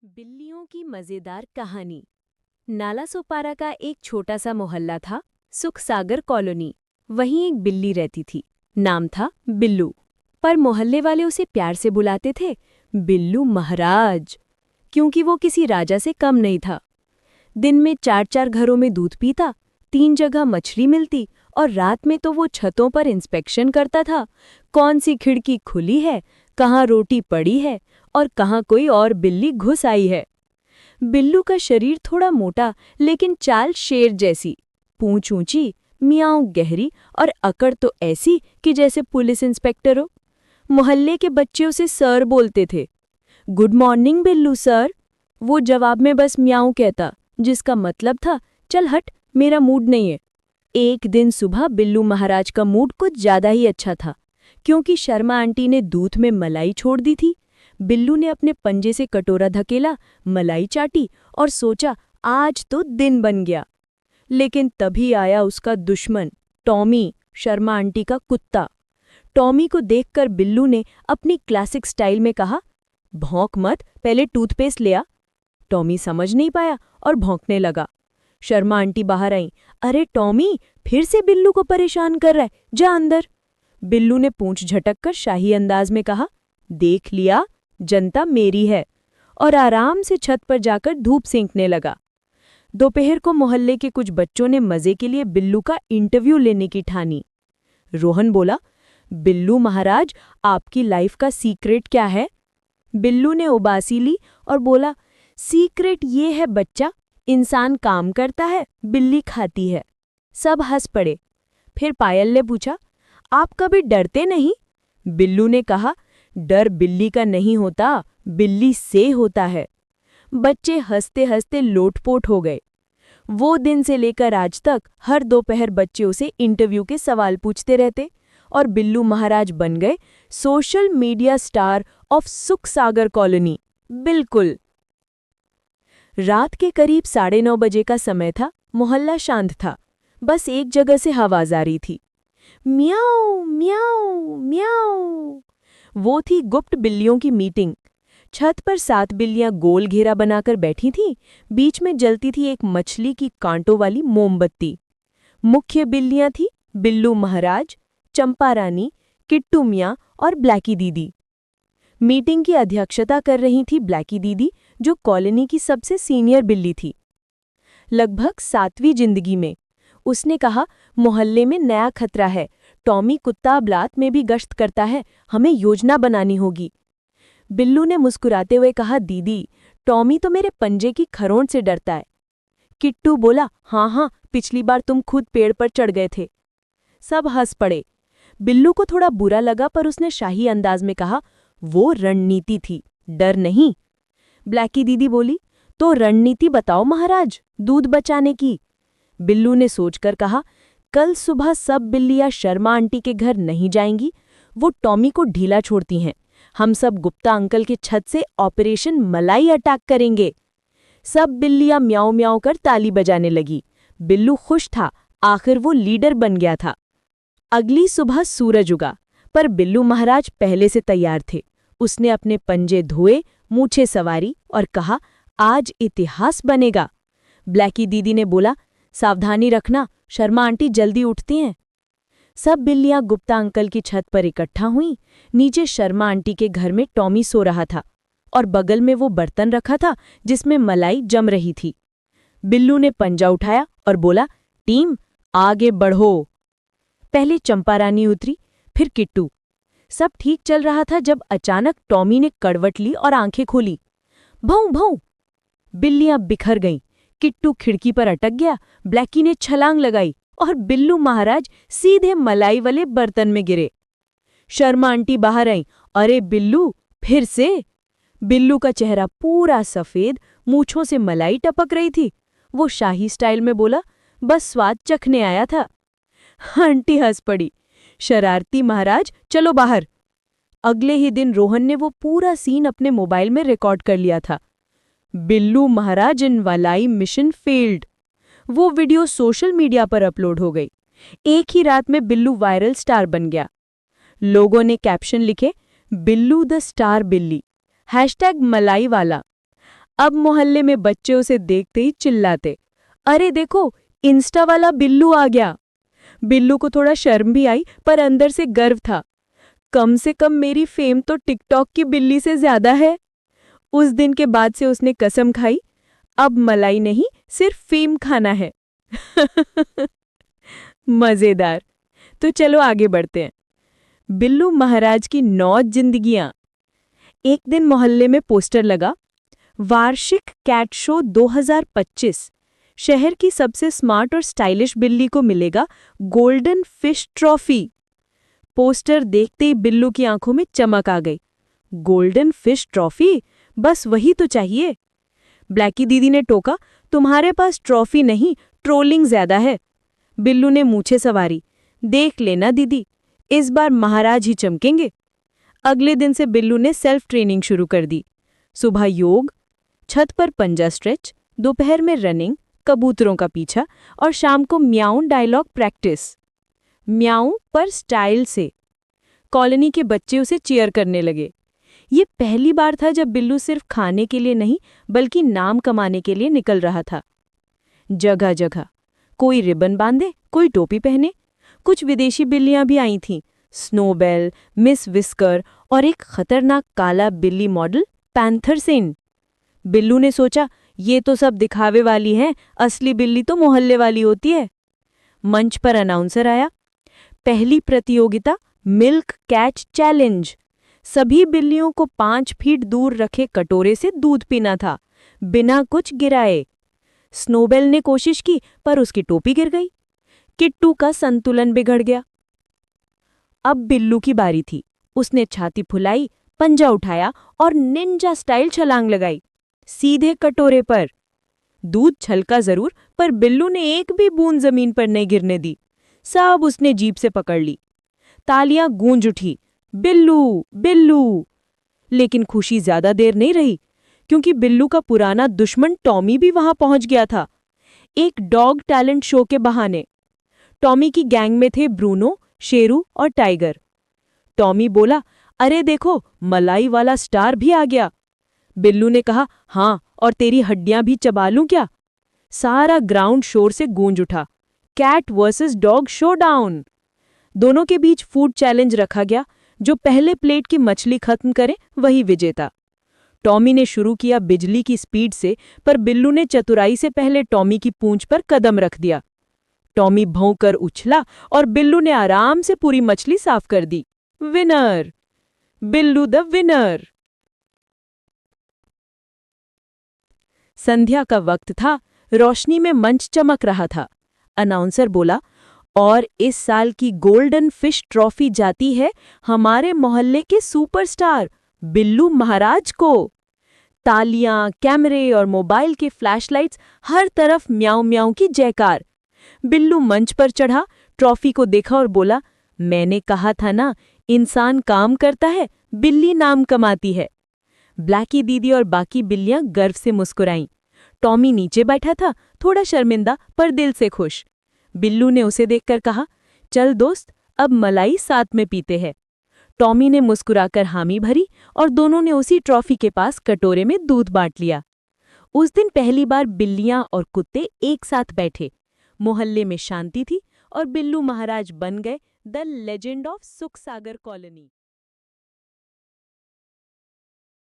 बिल्लियों की मजेदार कहानी। नालासोपारा का एक छोटा सा मोहल्ला था, सुखसागर कॉलोनी। वहीं एक बिल्ली रहती थी, नाम था बिल्लू। पर मोहल्ले वाले उसे प्यार से बुलाते थे बिल्लू महाराज, क्योंकि वो किसी राजा से कम नहीं था। दिन में 4-4 घरों में दूध पीता, 3 जगह मछली मिलती और रात में तो वो छतों पर इंस्पेक्शन करता था, कौन सी खिड़की खुली है, कहाँ रोटी पड़ी है और कहाँ कोई और बिल्ली घुस आई है। बिल्लू का शरीर थोड़ा मोटा लेकिन चाल शेर जैसी, पूंछ ऊंची, मियाऊं गहरी और अकड़ तो ऐसी कि जैसे पुलिस इंस्पेक्टर हो। मोहल्ले के बच्चे उसे सर बोलते थे। गुड मॉर्निंग बिल्लू सर, वो जवाब में बस म्याऊं कहता, जिसका मतलब था चल हट, मेरा मूड नहीं है। एक दिन सुबह बिल्लू महाराज का मूड कुछ ज्यादा ही अच्छा था, क्योंकि शर्मा आंटी ने दूध में मलाई छोड़ दी थी। बिल्लू ने अपने पंजे से कटोरा धकेला, मलाई चाटी और सोचा आज तो दिन बन गया। लेकिन तभी आया उसका दुश्मन टॉमी, शर्मा आंटी का कुत्ता। टॉमी को देखकर बिल्लू ने अपनी क्लासिक स्टाइल में कहा, भौंक मत, पहले टूथपेस्ट ले आ। टॉमी समझ नहीं पाया और भौंकने लगा। शर्मा आंटी बाहर आई। अरे टॉमी, फिर से बिल्लू को परेशान कर रहा है, जा अंदर। बिल्लू ने पूंछ झटककर शाही अंदाज में कहा, देख लिया, जनता मेरी है, और आराम से छत पर जाकर धूप सेंकने लगा। दोपहर को मोहल्ले के कुछ बच्चों ने मजे के लिए बिल्लू का इंटरव्यू लेने की ठानी। रोहन बोला, बिल्लू महाराज, आपकी लाइफ का सीक्रेट क्या है? बिल्लू ने उबासी ली और बोला, सीक्रेट ये है बच्चा, इंसान काम करता है, बिल्ली खाती है। सब हंस पड़े। फिर पायल ने पूछा, आप कभी डरते नहीं? बिल्लू ने कहा, डर बिल्ली का नहीं होता, बिल्ली से होता है। बच्चे हंसते हंसते लोटपोट हो गए। वो दिन से लेकर आज तक हर दोपहर बच्चे उसे इंटरव्यू के सवाल पूछते रहते और बिल्लू महाराज बन गए social media star of Sukhsagar colony. बिल्कुल। रात के करीब 9:30 बजे का समय था। मोहल्ला शांत था, बस एक जगह से आवाज आ रही थी, म्याऊ म्याऊ म्याऊ। वो थी गुप्त बिल्लियों की मीटिंग। छत पर 7 बिल्लियां गोल घेरा बनाकर बैठी थीं। बीच में जलती थी एक मछली की कांटों वाली मोमबत्ती। मुख्य बिल्लियां थी बिल्लू महाराज, चंपा रानी, किट्टू मियां और ब्लैकी दीदी। मीटिंग की अध्यक्षता कर रही थी ब्लैकी दीदी, जो कॉलोनी की सबसे सीनियर बिल्ली थी। लगभग 7वीं जिंदगी में उसने कहा, मोहल्ले में नया खतरा है, टॉमी कुत्ता अब रात में भी गश्त करता है, हमें योजना बनानी होगी। बिल्लू ने मुस्कुराते हुए कहा, दीदी, टॉमी तो मेरे पंजे की खरोंच से डरता है। किट्टू बोला, हाँ हाँ, पिछली बार तुम खुद पेड़ पर चढ़ गए थे। सब हंस पड़े। बिल्लू को थोड़ा बुरा लगा, पर उसने शाही अंदाज में कहा, वो रणनीति थी, डर नहीं। ब्लैकी दीदी बोली, तो रणनीति बताओ महाराज, दूध बचाने की। बिल्लू ने सोचकर कहा, कल सुबह सब बिल्लियां शर्मा आंटी के घर नहीं जाएंगी, वो टॉमी को ढीला छोड़ती हैं। हम सब गुप्ता अंकल के छत से ऑपरेशन मलाई अटैक करेंगे। सब बिल्लियां म्याऊं म्याऊं कर ताली बजाने लगी। बिल्लू खुश था, आखिर वो लीडर बन गया था। अगली सुबह सूरज उगा, पर बिल्लू महाराज पहले से तैयार थे। उसने अपने पंजे धोए, मूछें संवारी और कहा, आज इतिहास बनेगा। ब्लैकी दीदी ने बोला, सावधानी रखना, शर्मा आंटी जल्दी उठती हैं। सब बिल्लियां गुप्ता अंकल की छत पर इकट्ठा हुईं। नीचे शर्मा आंटी के घर में टॉमी सो रहा था और बगल में वो बर्तन रखा था जिसमें मलाई जम रही थी। बिल्लू ने पंजा उठाया और बोला, टीम आगे बढ़ो। पहले चंपा रानी उतरी, फिर किट्टू। सब ठीक चल रहा था जब अचानक टॉमी ने कड़वट ली और आंखें खोली। भौं भौं, बिल्लियां बिखर गईं। किट्टू खिड़की पर अटक गया, ब्लैकी ने छलांग लगाई और बिल्लू महाराज सीधे मलाई वाले बर्तन में गिरे। शर्मा आंटी बाहर आई, अरे बिल्लू, फिर से? बिल्लू का चेहरा पूरा सफेद, मूंछों से मलाई टपक रही थी। वो शाही स्टाइल में बोला, बस स्वाद चखने आया था। आंटी हंस पड़ी। शरारती महाराज, चलो बाहर। अगले ही दिन रोहन ने वो पूरा सीन अपने मोबाइल में रिकॉर्ड कर लिया था। बिल्लू महाराज इन मलाई मिशन फेल्ड। वो वीडियो सोशल मीडिया पर अपलोड हो गई। एक ही रात में बिल्लू वायरल स्टार बन गया। लोगों ने कैप्शन लिखे, बिल्लू द स्टार बिल्ली, #मलाई वाला। अब मोहल्ले में बच्चे उसे देखते ही चिल्लाते, अरे देखो, इंस्टा वाला बिल्लू आ गया। बिल्लू को थोड़ा शर्म भी आई, पर अंदर से गर्व था। कम से कम मेरी फेम तो टिकटॉक की बिल्ली से ज्यादा है। उस दिन के बाद से उसने कसम खाई, अब मलाई नहीं, सिर्फ फेम खाना है। मजेदार। तो चलो आगे बढ़ते हैं। बिल्लू महाराज की 9 जिंदगियां। एक दिन मोहल्ले में पोस्टर लगा, वार्षिक कैट शो 2025। शहर की सबसे स्मार्ट और स्टाइलिश बिल्ली को मिलेगा गोल्डन फिश ट्रॉफी। पोस्टर देखते ही बिल्लू की आंखों में चमक आ गई। गोल्डन फिश ट्रॉफी, बस वही तो चाहिए। ब्लैकी दीदी ने टोका, तुम्हारे पास ट्रॉफी नहीं, ट्रोलिंग ज्यादा है। बिल्लू ने मूछें संवारी, देख लेना दीदी, इस बार महाराज ही चमकेंगे। अगले दिन से बिल्लू ने सेल्फ ट्रेनिंग शुरू कर दी। सुबह योग, छत पर पंजा स्ट्रेच, दोपहर में रनिंग, कबूतरों का पीछा और शाम को म्याऊं डायलॉग प्रैक्टिस। म्याऊं पर स्टाइल से। कॉलोनी के बच्चे उसे चीयर करने लगे। ये पहली बार था जब बिल्लू सिर्फ खाने के लिए नहीं, बल्कि नाम कमाने के लिए निकल रहा था। जगह जगह कोई रिबन बांधे, कोई टोपी पहने। कुछ विदेशी बिल्लियां भी आई थीं, स्नोबेल, मिस विस्कर और एक खतरनाक काला बिल्ली मॉडल पैंथर सेन। बिल्लू ने सोचा, ये तो सब दिखावे वाली हैं, असली बिल्ली तो मोहल्ले वाली होती है। मंच पर अनाउंसर आया, पहली प्रतियोगिता मिल्क कैच चैलेंज। सभी बिल्लियों को 5 फीट दूर रखे कटोरे से दूध पीना था, बिना कुछ गिराए। स्नोबेल ने कोशिश की, पर उसकी टोपी गिर गई। किट्टू का संतुलन बिगड़ गया। अब बिल्लू की बारी थी। उसने छाती फुलाई, पंजा उठाया और निंजा स्टाइल छलांग लगाई, सीधे कटोरे पर। दूध छलका जरूर, पर बिल्लू ने एक भी बूंद जमीन पर नहीं गिरने दी। सब उसने जीभ से पकड़ ली। तालियां गूंज उठी, बिल्लू बिल्लू। लेकिन खुशी ज्यादा देर नहीं रही, क्योंकि बिल्लू का पुराना दुश्मन टॉमी भी वहां पहुंच गया था, एक डॉग टैलेंट शो के बहाने। टॉमी की गैंग में थे ब्रूनो, शेरू और टाइगर। टॉमी बोला, अरे देखो, मलाई वाला स्टार भी आ गया। बिल्लू ने कहा, हाँ, और तेरी हड्डियां भी चबा लूं क्या? सारा ग्राउंड शोर से गूंज उठा, कैट वर्सेस डॉग शोडाउन। दोनों के बीच फूड चैलेंज रखा गया, जो पहले प्लेट की मछली खत्म करे वही विजेता। टॉमी ने शुरू किया बिजली की स्पीड से, पर बिल्लू ने चतुराई से पहले टॉमी की पूंछ पर कदम रख दिया। टॉमी भौंकर उछला और बिल्लू ने आराम से पूरी मछली साफ कर दी। विनर! Billu the winner! संध्या का वक्त था, रोशनी में मंच चमक रहा था। अनाउंसर बोला, और इस साल की गोल्डन फिश ट्रॉफी जाती है हमारे मोहल्ले के सुपरस्टार बिल्लू महाराज को। तालियां, कैमरे और मोबाइल के फ्लैशलाइट्स, हर तरफ म्याऊं म्याऊं की जयकार। बिल्लू मंच पर चढ़ा, ट्रॉफी को देखा और बोला, मैंने कहा था ना, इंसान काम करता है, बिल्ली नाम कमाती है। ब्लैकी दीदी और बाकी बिल्लियां गर्व से मुस्कुराईं। टॉमी नीचे बैठा था, थोड़ा शर्मिंदा पर दिल से खुश। बिल्लू ने उसे देखकर कहा, चल दोस्त, अब मलाई साथ में पीते हैं। टॉमी ने मुस्कुराकर हामी भरी और दोनों ने उसी ट्रॉफी के पास कटोरे में दूध बांट लिया। उस दिन पहली बार बिल्लियां और कुत्ते एक साथ बैठे। मोहल्ले में शांति थी और बिल्लू महाराज बन गए the legend of Sukhsagar colony.